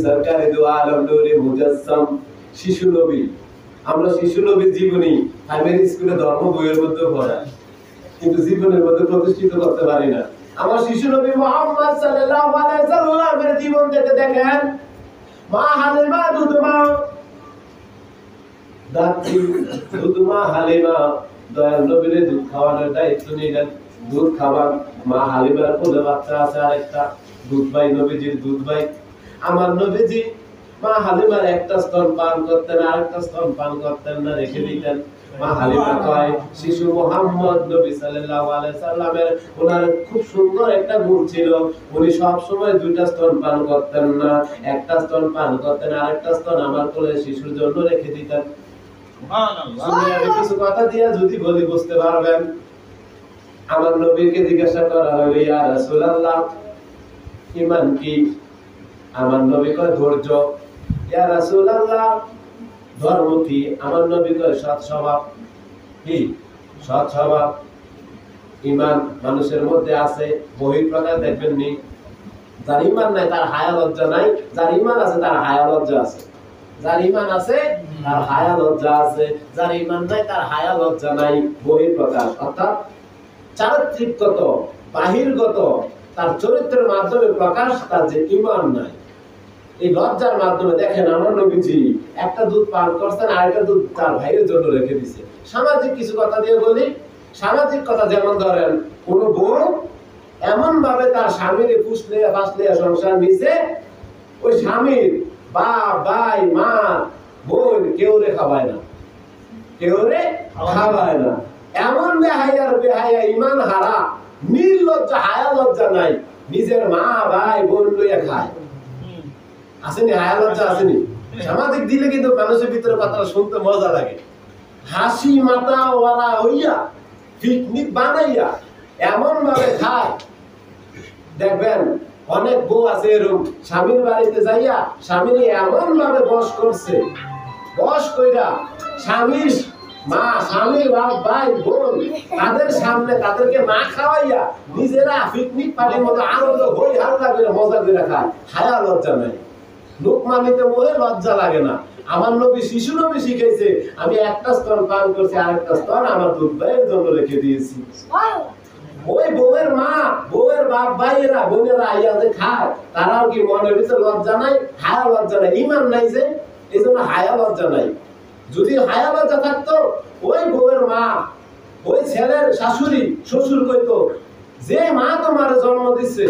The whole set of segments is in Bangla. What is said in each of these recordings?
সরকারি দু আলম নূরে মুজাসসাম শিশু নবী। আমরা শিশু নবীর জীবনী প্রাইমারি স্কুলে ধর্ম বইয়ের মধ্যে পড়া, কিন্তু জীবনের মধ্যে প্রতিষ্ঠিত করতে পারি না। আমার শিশু নবী মুহাম্মদ সাল্লাল্লাহু আলাইহি ওয়াসাল্লামের জীবন থেকে দেখেন, মা হালিমা দুধমা দাত্রী দুধমা হালিমা দয়াল নবীর দুধ খাওয়ানোর দায়িত্ব নিলেন। দুধ খাবার মা হালিমার কোলে বাচ্চা আছে আরেকটা, দুধ ভাই নবীজির দুধ ভাই। আমার নবীজি মা হালিমার একটা স্তন পান করতেন, আরেকটা স্তন পান করতেন না, রেখে দিতেন। মা হালিমা কয় শিশু মুহাম্মদ নবী সাল্লাল্লাহু আলাইহি সাল্লামের ওনার খুব সুন্দর একটা গুণ ছিল, উনি সব সময় দুইটা স্তন পান করতেন না, একটা স্তন পান করতেন, আরেকটা স্তন আমার কোলে শিশুর জন্য রেখে দিতেন। সুবহানাল্লাহ। কিছু কথা দিয়া যদি বলি বুঝতে পারবেন। আমার নবীকে জিজ্ঞাসা করা হলো, ইয়া রাসূলুল্লাহ ঈমান কি? আমার নবী কয় ধৈর্য। ইয়া রাসূলুল্লাহ ধর্ম কি? আমার নবী কয় সৎ স্বভাব। কি সৎ স্বভাব? ঈমান মানুষের মধ্যে আছে, বহিঃপ্রকাশ দেখবেন নি। যার ঈমান নাই তার হায়া লজ্জা নাই, যার ঈমান আছে তার হায়া লজ্জা আছে। যার ঈমান আছে তার হায়া লজ্জা আছে, যার ঈমান নাই তার হায়া লজ্জা নাই। বহিঃপ্রকাশ অর্থাৎ চারিত্রিকগত বাহিরগত তার চরিত্রের মাধ্যমে প্রকাশ, তার যে ঈমান নাই। এই লজ্জার মাধ্যমে দেখেন আমার নবীজি একটা দুধ পান করছেন, আরেকটা দুধ তার ভাইয়ের জন্য রেখে দিয়েছে। সামাজিক কিছু কথা দিয়ে বলি। সামাজিক কথা যেমন ধরেন, কোন বউ এমন ভাবে তার স্বামীর পুষলে বাঁচলে সংসার নিছে, ওই স্বামীর বাপ ভাই মা বোন কেউ রে খাওয়ায় না, কেউ রে খাওয়ায় না। এমন বেহায়ার বেহায়া ঈমান হারা নির্লজ্জা, হায়া লজ্জা নাই, নিজের মা ভাই বোন লইয়া খায়। আসেনি হায়া লজ্জা? আসেনি? সামাজিক দিলে কিন্তু মানুষের ভিতরে কথা শুনতে মজা লাগে। হাসি মাথা ওয়ালা হইয়া পিকনিক বানাইয়া এমন ভাবে খায়। দেখবেন অনেক বউ আছে এরকম, স্বামীর বাড়িতে যাইয়া স্বামীর এমন ভাবে বশ করছে, বশ কইরা স্বামীর মা স্বামীর বাপ ভাই বোন তাদের সামনে তাদেরকে না খাওয়াইয়া নিজেরা পিকনিক পার্টির মতো আনন্দ হই হাল্লা করে মজা করে খায়। হায়া লজ্জা নাই, লোক মানিতে বলে লজ্জা লাগে না। আমার নবী শিশু নবী শিখাইছে, আমি একটা স্তন পান করছি, আরেকটা স্তন আমার দুধ ভাইয়ের জন্য রেখে দিয়েছি। ওই বউয়ের মা বউয়ের বাপ ভাইয়েরা বোনেরা আইয়া যে খায়, তারাও কি মনের ভিতরে লজ্জা নাই? হায়া লজ্জা নাই, ঈমান নাই যে, এই জন্য হায়া লজ্জা নাই। যদি হায়া লজ্জা থাকতো, ওই বউয়ের মা ওই ছেলের শাশুড়ি শ্বশুর কইতো, যে মা তোমার জন্ম দিচ্ছে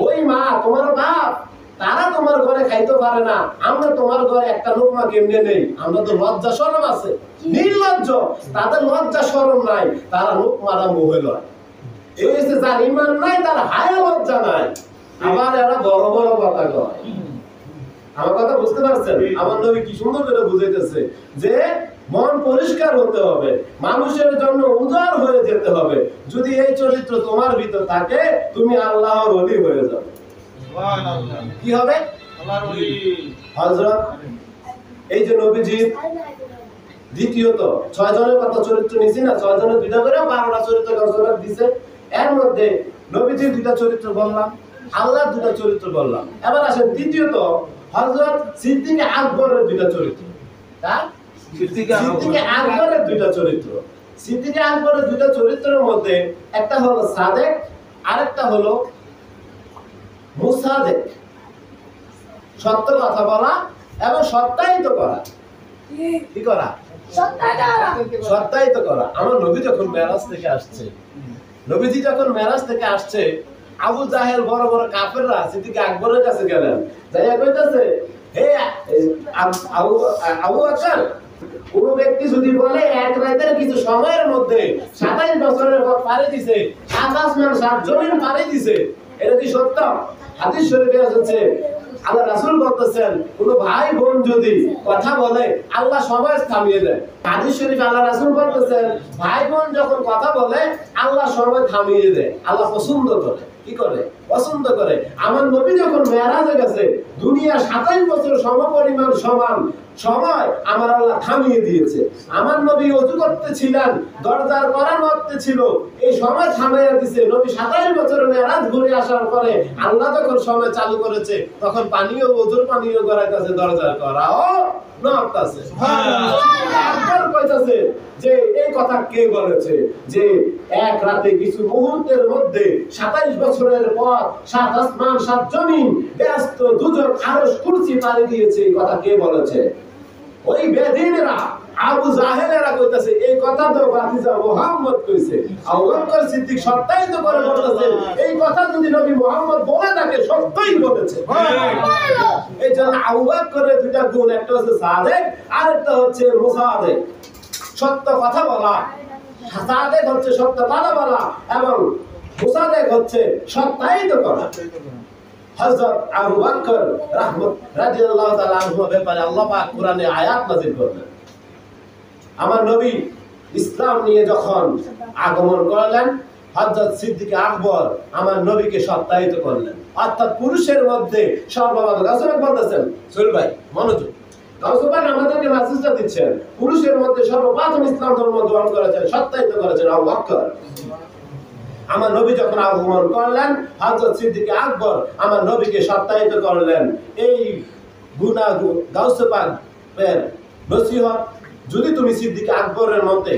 ওই মা তোমার বাপ, তারা তোমার ঘরে খাইতে পারে না, আমরা তোমার ঘরে একটা লোকমা কেমনে নেই? আমরা তো লজ্জা শরম আছে। নির্লজ্জ, তাদের লজ্জা শরম নাই, তারা লোকমারা মোহে লয়। এই হচ্ছে যার ঈমান নাই, তার হায়া লজ্জা নাই, আবার এরা বড় বড় কথা কয়। আমার কথা বুঝতে পারছেন? আমার নবী কি সুন্দর করে বুঝাইতেছে যে মন পরিষ্কার হতে হবে, মানুষের জন্য উদার হয়ে যেতে হবে। যদি এই চরিত্র তোমার ভিতর থাকে, তুমি আল্লাহর ওলি হয়ে যাবে। সুবহানাল্লাহ। কি হবে? আল্লাহর ওলি। হযরত এই যে নবীজি দ্বিতীয়ত 6 জনের কথা চরিত্র নিছি না, 6 জনের দুইটা করে 12টা চরিত্র ঘোষণা দিয়েছে। এর মধ্যে নবীজির দুইটা চরিত্র বললাম, আল্লাহর দুইটা চরিত্র বললাম। এবার আসেন দ্বিতীয়ত হযরত সিদ্দিক আকবরের দুইটা চরিত্র। তার সিদ্দিক আকবরের দুইটা চরিত্র। সিদ্দিক আকবরের দুইটা চরিত্রের মধ্যে একটা হলো সাদেক, আরেকটা হলো মুসাদেক। সত্য কথা বলা এবং সত্যায়িত করা। কি করা? সত্যায়িত করা। আমার নবী যখন মেরাজ থেকে আসছে, নবীজি যখন মেরাজ থেকে আসছে, আবু জাহেল বড় বড় কাফেররা সিদ্দিক আকবরের কাছে গেলেন, যাইয়া কইতাছে, হে আবু বকর, কোন ব্যক্তি যদি বলে এক রাতের কিছু সময়ের মধ্যে 27 বছরের পথ পাড়ি দিছে, 7 আসমান 7 জমিন পাড়ি দিছে, এটা কি সত্য? হাদিস শরীফে আছে, আল্লাহ রাসূল বলতেছেন, কোন ভাই বোন যদি কথা বলে আল্লাহ সময় থামিয়ে দেয়। হাদিস শরীফে আল্লাহ রাসূল বলতেছেন, ভাই বোন যখন কথা বলে আল্লাহ সময় থামিয়ে দেয়, আল্লাহ পছন্দ করে। কি করে? পছন্দ করে। আমার নবী যখন মেরাজে গেছে, দুনিয়া 27 বছর সমপরিমাণ সমান সময় আমার আল্লাহ থামিয়ে দিয়েছে। আমার নবী ওযু করতেছিলেন, দরজার কড়া নড়তে ছিল, এই সময় থামিয়ে দিয়েছে। নবী 27 বছর মেরাজ ঘুরে আসার পরে আল্লাহ যখন সময় চালু করেছে, তখন পানিও ওযুর পানিও গড়াইতেছে, দরজার কড়াও নড়তেছে। সুবহানাল্লাহ। কইতাছে যে এই কথা কে বলেছে যে এক রাতে কিছু মুহূর্তের মধ্যে 27 বছরের পর 7 আসমান 7 জমিন ব্যস্ত দুজন আরশ কুরসি পাড়ি দিয়েছে, এই কথা কে বলেছে? ওই বেদিনেরা আবু জাহেলেরা কইতাছে এই কথা তো বাতিজা মুহাম্মদ কইছে। আবু বকর সিদ্দিক সত্যায়িত করে বলতেছে এই কথা যদি নবী মুহাম্মদ বলে থাকে সত্যই বলেছে। এই জন্য আবু বকরের দুইটা গুণ, একটা হচ্ছে সাদেক আর একটা হচ্ছে মুসাদেক, সত্য কথা বলা। সাদেক হচ্ছে সত্য কথা বলা এবং মুসাদেক হচ্ছে সত্যায়িত করা। হযরত আবু বকর রাদিয়াল্লাহু তাআলা আনহু ব্যাপারে আল্লাহ পাক কোরআনে আয়াত নাযিল করলেন। আমার নবী ইসলাম নিয়ে যখন আগমন করলেন, হযরত সিদ্দিক আকবর আমার নবীকে সত্যায়িত করলেন। অর্থাৎ পুরুষের মধ্যে সর্বপ্রথম রাসূল বলতেছেন, সোহেল ভাই মনোযোগ, রাসূল পাক আমাদেরকে মেসেজটা দিচ্ছেন, পুরুষের মধ্যে সর্বপ্রথম ইসলাম ধর্ম গ্রহণ করেছেন, সত্যায়িত করেছেন আবু বকর। আমার নবী যখন আগমন করলেন, হযরত সিদ্দিক আকবর আমার নবীকে সত্যায়িত করলেন। এই গুনাহগার গাউসে পাকের নসিহত, যদি তুমি সিদ্দিক আকবরের মতে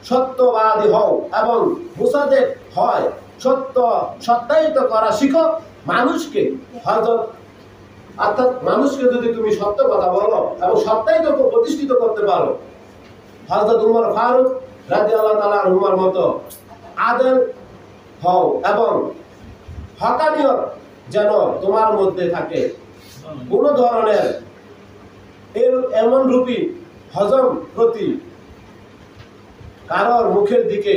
সত্যবাদী হও এবং মুসাদেক হয়, সত্য সত্যায়িত করা শিখো মানুষকে, হযরত অর্থাৎ মানুষকে যদি তুমি সত্য কথা বলো এবং সত্যায়িত প্রতিষ্ঠিত করতে পারো, হযরত উমর ফারুক রাদিয়াল্লাহু তাআলা আনহুর মতো আদল হও এবং হকানিয়ত যেন তোমার মধ্যে থাকে। কোন ধরনের এমন রূপী হজম প্রতি কারোর মুখের দিকে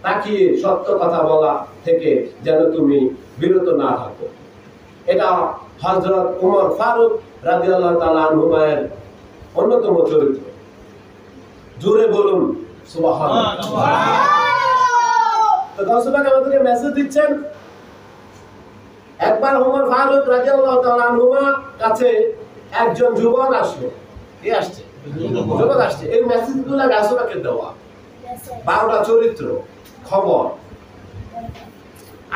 তাকিয়ে সত্য কথা বলা থেকে যেন তুমি বিরত না থাকো। এটা হযরত উমর ফারুক রাদিয়াল্লাহু তাআলা আনহুর অন্যতম চরিত্র। জোরে বলুন সুবহানাল্লাহ। তো গাউসে পাক আমাদেরকে মেসেজ দিচ্ছেন, একবার উমর ফারুক রাদিয়াল্লাহু তাআলা আনহুর কাছে একজন যুবক আসলো। কে আসছে? যুবক আসছে। এই মেসেজগুলো গাউসে পাকের দেওয়া, 12টা চরিত্র খবর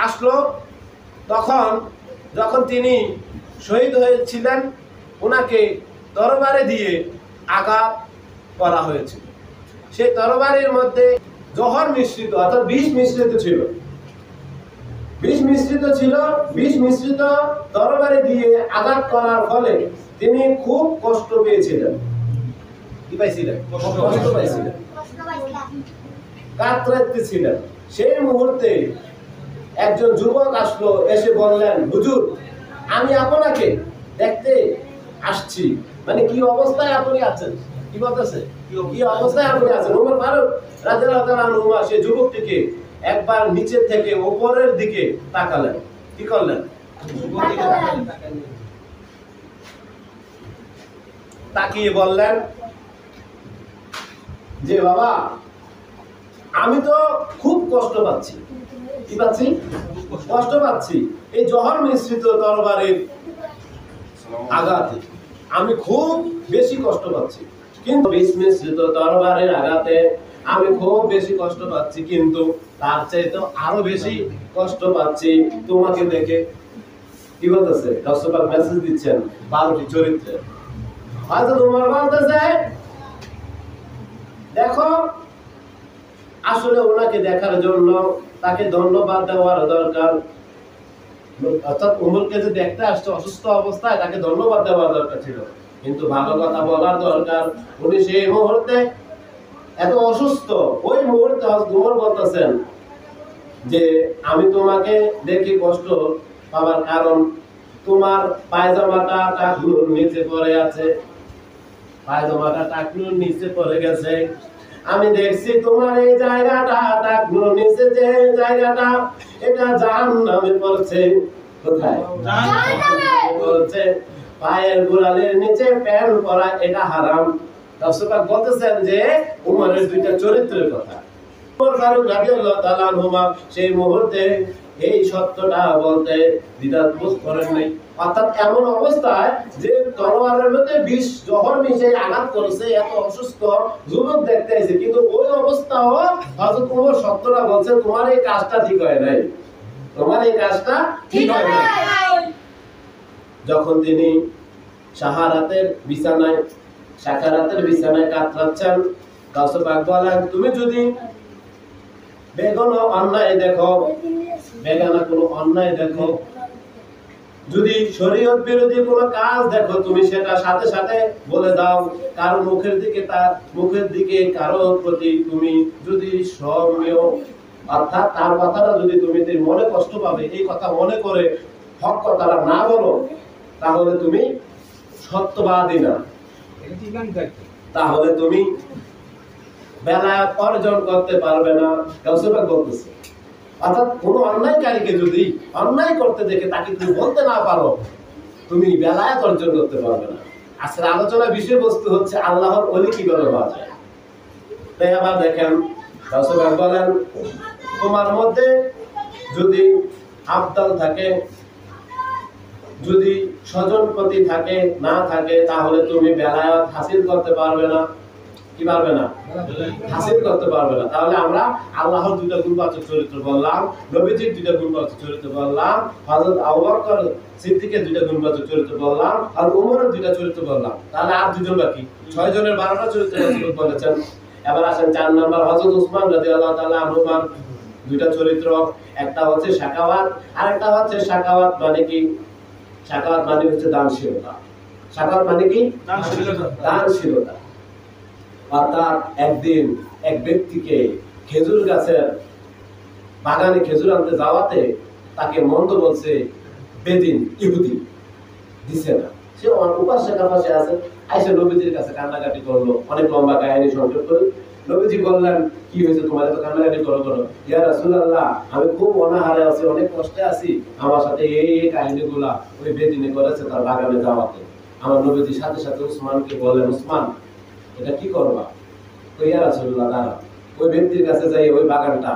আসলো। তখন যখন তিনি শহীদ হয়েছিলেন, ওনাকে তরবারে দিয়ে আঘাত করা হয়েছিল। সেই তরবারির মধ্যে জহর মিশ্রিত অর্থাৎ বিষ মিশ্রিত ছিল। বিষ মিশ্রিত তরবারি দিয়ে আঘাত করার ফলে তিনি খুব কষ্ট পেয়েছিলেন। কি পাইছিলেন? কষ্ট পাইছিলেন, কাতরাতেছিলেন। সেই মুহূর্তে একজন যুবক আসলো, এসে বললেন, হুজুর আমি আপনাকে দেখতে আসছি। মানে কি অবস্থায় আপনি আছেন? কি বলতেছে? কি অবস্থায় আপনি আছেন? উমর ফারুক রাদিয়াল্লাহু তাআলা আনহু সেই যুবকটিকে একবার নিচের থেকে উপরের দিকে তাকালেন। কি করলেন? তাকিয়ে বললেন যে বাবা আমি তো খুব কষ্ট পাচ্ছি। কি পাচ্ছি? কষ্ট পাচ্ছি। এই জহর মিশ্রিত তরবারির আঘাতে আমি খুব বেশি কষ্ট পাচ্ছি। কিন্তু বিষ মিশ্রিত তরবারির আঘাতে আমি খুব বেশি কষ্ট পাচ্ছি, কিন্তু তার চাইতে আরো বেশি কষ্ট পাচ্ছি তোমাকে দেখে। কি বলতেছে? রাসূল পাক মেসেজ দিচ্ছেন 12টি চরিত্রে। হযরত ওমর বলতেছে, দেখো আসলে ওনাকে দেখার জন্য তাকে ধন্যবাদ দেওয়ার দরকার। অর্থাৎ ওমরকে যে দেখতে আসছে অসুস্থ অবস্থায়, তাকে ধন্যবাদ দেওয়ার দরকার ছিল, কিন্তু ভালো কথা বলার দরকার। উনি সেই মুহূর্তে এত অসুস্থ, ওই মুহূর্তে ওমর বলতেছেন যে আমি তোমাকে দেখে কষ্ট পাওয়ার কারণ তোমার পায়জামাটা টাকনুর নিচে পড়ে আছে, পায়জামাটা টাকনুর নিচে পড়ে গেছে। আমি দেখছি তোমার এই জায়গাটা টাকনুর নিচে, যে জায়গাটা এটা জাহান্নামে পড়ছে। কোথায়? জাহান্নামে পড়ছে। পায়ের গোড়ালির নিচে প্যান্ট পরা এটা হারাম। রাসূল পাক বলতেছেন যে উমরের দুইটা চরিত্রের কথা। উমর ফারুক রাদিয়াল্লাহু তাআলা আনহু সেই মুহূর্তে এই সত্যটা বলতে দ্বিধাবোধ করেন নাই। অর্থাৎ এমন অবস্থায় যে তলোয়ারের মধ্যে বিষ জহর মিশে আঘাত করেছে, এত অসুস্থ যুবক দেখতে এসে, কিন্তু ওই অবস্থাও হযরত ওমর সত্যটা বলছে, তোমার এই কাজটা ঠিক হয় নাই, তোমার এই কাজটা ঠিক হয় নাই। যখন তিনি সাকারাতের বিছানায় কাতরাচ্ছেন, গাউসে পাক বলেন, তুমি যদি বেগানা কোনো অন্যায় দেখো, যদি শরীয়ত বিরোধী কোনো কাজ দেখো, তুমি সেটা সাথে সাথে বলে দাও। কারো মুখের দিকে কারো প্রতি তুমি যদি সৌম্য, অর্থাৎ তার কথাটা যদি তুমি মনে কষ্ট পাবে, এই কথা মনে করে হক কথাটা না বলো, তাহলে তুমি সত্যবাদী না, তাহলে তুমি বেলায়েত অর্জন করতে পারবে না। গাউসে পাক বলতেছে, অর্থাৎ কোন অন্যায়কারীকে যদি অন্যায় করতে দেখে তাকে তুমি বলতে না পারো, তুমি বেলায়েত অর্জন করতে পারবে না। আজকের আলোচনার বিষয়বস্তু হচ্ছে আল্লাহর ওলি কিভাবে হওয়া যায়। তাই আবার দেখেন, গাউসে পাক বলেন, তোমার মধ্যে যদি আবদাল থাকে, যদি স্বজনপ্রতি থাকে না থাকে, তাহলে তুমি বেলায়েত হাসিল করতে পারবে না। কি পারবে না? হাসিল করতে পারবে না। তাহলে আমরা আল্লাহর দুইটা গুণবাচক চরিত্র বললাম, নবীজির দুইটা গুণবাচক চরিত্র বললাম, হযরত আবু বকর সিদ্দিকের দুইটা গুণবাচক চরিত্র বললাম, আর ওমরের দুইটা চরিত্র বললাম। তাহলে আর দুজন বাকি, 6 জনের 12টা চরিত্র বলেছেন। এবার আসেন 4 নাম্বার, হযরত উসমান রাদিয়াল্লাহু তাআলা আনহুমার দুইটা চরিত্র। একটা হচ্ছে সাখাওয়াত, আর একটা হচ্ছে সাখাওয়াত মানে কি? সাখাওয়াত মানে হচ্ছে দানশীলতা। সাখাওয়াত মানে কি? দানশীলতা। অর্থাৎ একদিন এক ব্যক্তিকে খেজুর গাছের বাগানে খেজুর আনতে যাওয়াতে তাকে মন্দ বলছে বেদিন, ইহুদি, দিছে না। সে উপাসের কাছে আছে, আইসে নবীজির কাছে কান্নাকাটি করলো, অনেক লম্বা কাহিনী সংক্ষেপ করে। নবীজি বললেন, কি হয়েছে তোমার এত কান্নাকাটি করো? ইয়া রাসূলুল্লাহ, আমি খুব অনাহারে আছি, অনেক কষ্টে আছি, আমার সাথে এই কাহিনীগুলা ওই বেদিনে করেছে তার বাগানে যাওয়াতে। আমার নবীজি সাথে সাথে উসমানকে বললেন, উসমান, এটা কি করবা? ইয়া রাসূলুল্লাহ, দাঁড়াও, ওই ব্যক্তির কাছে যাই, ওই বাগানটা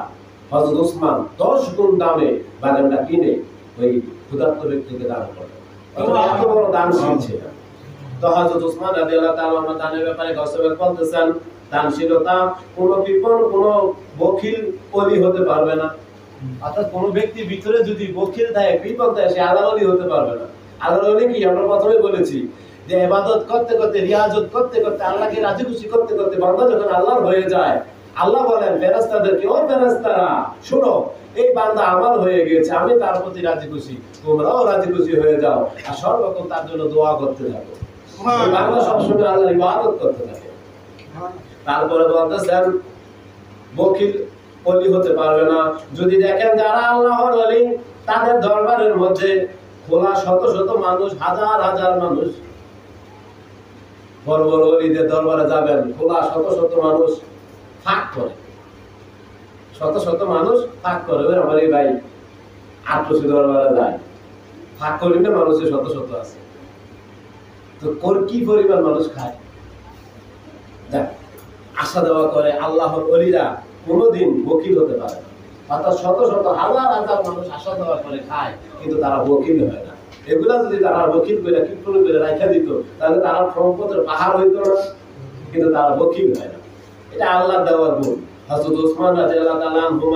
হযরত উসমান 10 গুণ দামে বাগানটা কিনে ওই ক্ষুধার্ত ব্যক্তিকে দান করে। এত বড় দানশীল ছিল। তো হযরত উসমান রাদিয়াল্লাহু তাআলা আনহু দানের ব্যাপারে গাউসে পাক বলতেছেন, দানশীলতা কোন কৃপণ, কোন বখিল ওলি হতে পারবে না। অর্থাৎ কোন ব্যক্তির ভিতরে যদি বখিল থাকে, কৃপণ থাকে, সে আল্লাহর ওলি হতে পারবে না। আল্লাহর ওলি কি? আমরা প্রথমে বলেছি যে ইবাদত করতে করতে, রিয়াজত করতে করতে, আল্লাহকে রাজি খুশি করতে করতে বান্দা যখন আল্লাহর হয়ে যায়, আল্লাহ বলেন ফেরেশতাদেরকে, ও ফেরেশতারা শোনো, এই বান্দা আমার হয়ে গিয়েছে, আমি তার প্রতি রাজি খুশি, তোমরাও রাজি খুশি হয়ে যাও, আর সর্বক্ষণ তার জন্য দোয়া করতে থাকো। বান্দা সবসময় আল্লাহর ইবাদত করতে থাকে। তারপরে বলতেছেন, বখিল ওলি হতে পারবে না। যদি দেখেন যারা আল্লাহর ওলি, তাদের দরবারের মধ্যে খোলা শত শত মানুষ, হাজার হাজার মানুষ, বড় বড় ওলিদের দরবারে যাবেন, খোলা শত শত মানুষ ফাঁক করে, শত শত মানুষ ফাঁক করে। ওই আমার এই ভাই আটরসি দরবারে যায়, ফাঁক করিতে মানুষের শত শত আছে, তো কি পরিমাণ মানুষ খায়। দেখ, আশা দেওয়া করে আল্লাহর ওলিরা কোনোদিন বকিল হতে পারে না। অর্থাৎ শত শত হাজার হাজার মানুষ আশা দেওয়া করে খায়, কিন্তু তারা বকিল হয় না। এগুলা যদি তারা বকিল করে কীর্তন করে রাখা দিত, তাহলে তারা সম্পদের পাহাড় হইতো না, কিন্তু তারা বকিল হয় না। এটা আল্লাহর দেওয়ার গুণ। হযরত উসমান রাদিয়াল্লাহু তাআলা আনহু